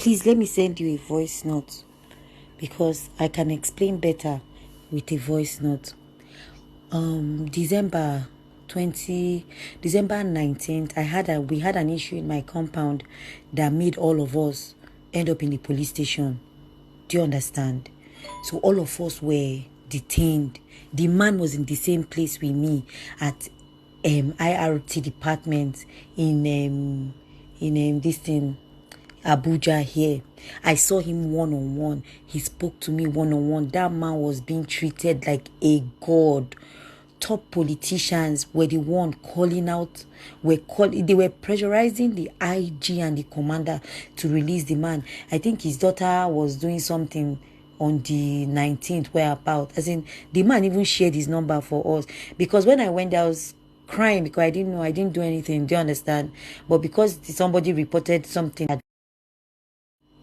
Please let me send you a voice note because I can explain better with a voice note. December 19th, we had an issue in my compound that made all of us end up in the police station. Do you understand? So all of us were detained. The man was in the same place with me at IRT department in this thing Abuja here. I saw him one-on-one. He spoke to me one-on-one. That man was being treated like a god. Top politicians were the one calling out, they were pressurizing the IG and the commander to release the man. I think his daughter was doing something on the 19th whereabout. As in, the man even shared his number for us. Because when I went there, I was crying because I didn't know, I didn't do anything. Do you understand? But because somebody reported something,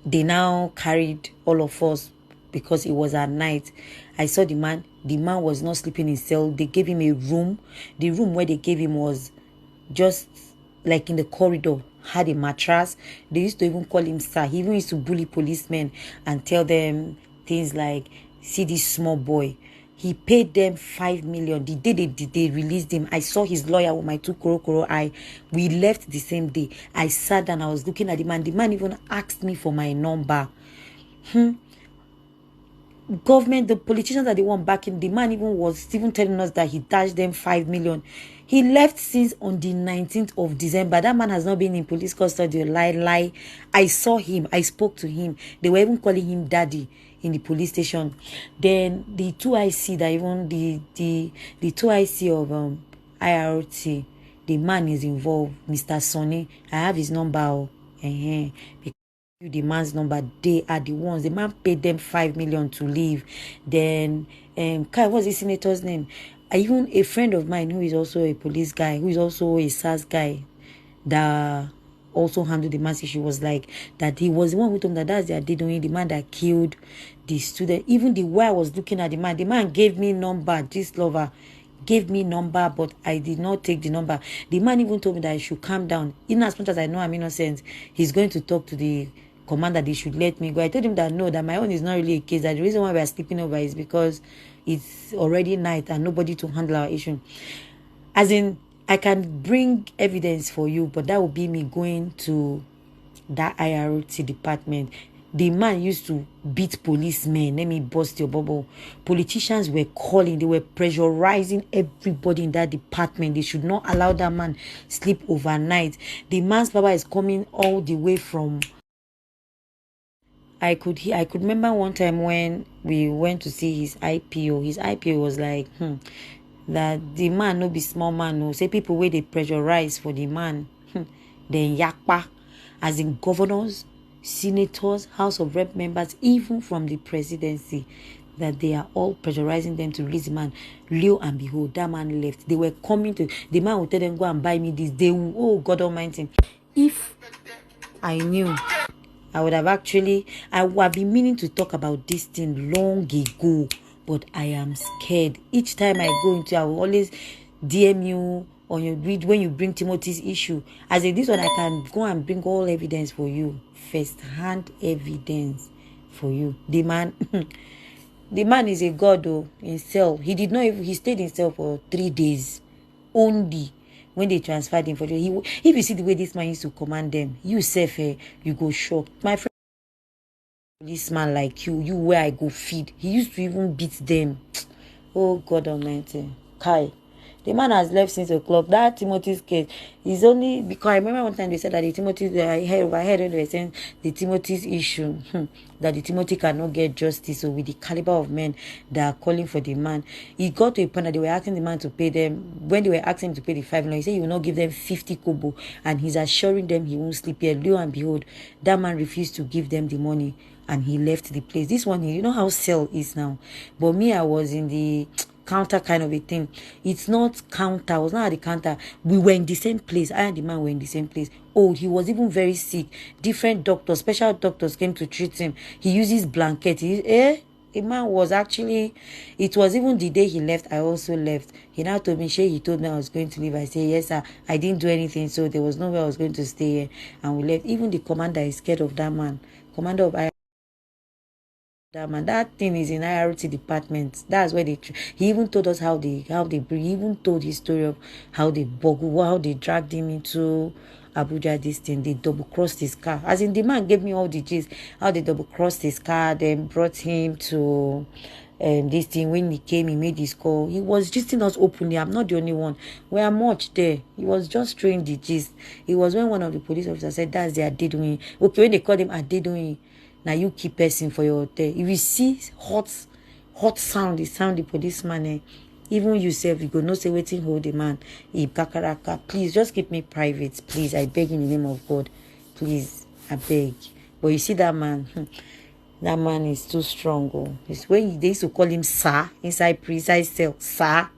they now carried all of us because it was at night. I saw the man. The man was not sleeping in cell. They gave him a room. The room where they gave him was just like in the corridor, had a mattress. They used to even call him sir. He even used to bully policemen and tell them things like, see this small boy. He paid them 5 million. The day they released him, I saw his lawyer with my 2 koro eye. We left the same day. I sat down. I was looking at the man. The man even asked me for my number. Government, the politicians that they want backing, the man even was telling us that he dashed them 5 million. He left since on the 19th of December. That man has not been in police custody. Lie. I saw him. I spoke to him. They were even calling him daddy in the police station. Then the 2IC that even the 2IC of IRT, the man is involved, Mr. Sonny. I have his number. The man's number. They are the ones. The man paid them 5 million to leave. Then what's the senator's name? Even a friend of mine who is also a police guy, who is also a SARS guy, that also handled the man's issue, was like that he was the one who told me that's the Adedoyin, the man that killed the student. Even the way I was looking at the man gave me number. This lover gave me number, but I did not take the number. The man even told me that I should calm down. In as much as I know I'm innocent, he's going to talk to the commander. They should let me go. I told him that no, that my own is not really a case. That the reason why we are sleeping over is because it's already night and nobody to handle our issue. As in, I can bring evidence for you, but that will be me going to that IRT department. The man used to beat policemen. Let me bust your bubble. Politicians were calling. They were pressurizing everybody in that department. They should not allow that man sleep overnight. The man's papa is coming all the way from... I could remember one time when we went to see his IPO. His IPO was like, that the man no be small man. No, say people where they pressurize for the man. Then yakpa, as in governors, senators, House of Rep members, even from the presidency, that they are all pressurizing them to release the man. Lo and behold, that man left. They were coming to... The man would tell them, go and buy me this. They will... Oh, God Almighty. If I knew... I would have been meaning to talk about this thing long ago, but I am scared. Each time I go into, I will always DM you on your read when you bring Timothy's issue. As in this one, I can go and bring all evidence for you, first-hand evidence for you. The man, the man is a god though in cell. He did not even, he stayed in cell for 3 days only. When they transferred him for you, if you see the way this man used to command them, you you go shocked. My friend, this man like you where I go feed. He used to even beat them. Oh God Almighty, Kai. The man has left since o'clock. That Timothy's case is only because I remember one time they said that the Timothy, I heard when they were saying the Timothy's issue, that the Timothy cannot get justice. So with the caliber of men that are calling for the man, he got to a point that they were asking the man to pay them. When they were asking him to pay the 5 million, he said he will not give them 50 kobo, and he's assuring them he won't sleep here. Lo and behold, that man refused to give them the money, and he left the place. This one, you know how cell is now. But me, I was in the counter kind of a thing. It's not counter. I was not at the counter. We were in the same place. I and the man were in the same place. Oh, he was even very sick. Different doctors, special doctors came to treat him. He uses blanket. The man was actually, it was even the day he left, I also left. He now told me, Shay, he told me I was going to leave. I said, yes, sir. I didn't do anything, so there was nowhere I was going to stay here. And we left. Even the commander is scared of that man. Commander of that man, that thing is in IRT department. That's where he even told us how they bring. He even told his story of how they how they dragged him into Abuja. This thing, they double crossed his car. As in, the man gave me all the gist how they double crossed his car, then brought him to this thing. When he came, he made his call. He was gisting us openly. I'm not the only one. We are much there. He was just throwing the gist. It was when one of the police officers said, "That's the Adedoyin." Okay, when they called him Adedoyin. Now you keep person for your hotel. If you see hot sound, the sound the policeman, even yourself, you go no say waiting hold the man. Please just keep me private, please. I beg in the name of God, please. I beg. But you see that man, that man is too strong. Oh, it's when they used to call him sir inside cell, sir.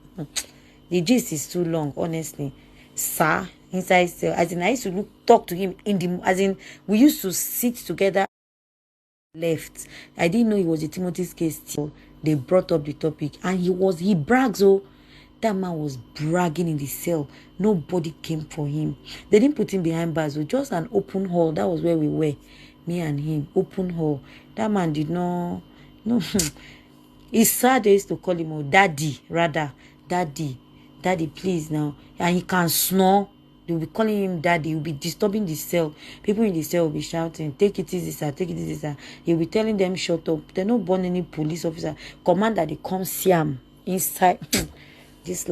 The gist is too long, honestly. Sir inside cell. As in, I used to talk to him in the as in we used to sit together. Left. I didn't know it was a Timothy's case till they brought up the topic, and he brags. Oh, that man was bragging in the cell. Nobody came for him. They didn't put him behind bars. It was just an open hall. That was where we were, me and him. Open hall. That man did not. No, it's sad they used to call him daddy, rather daddy, please now, and he can snore. They will be calling him daddy. He will be disturbing the cell. People in the cell will be shouting, "Take it easy, sir. Take it easy, sir." He will be telling them, "Shut up." They're not born any police officer. Commander, they come see him inside. This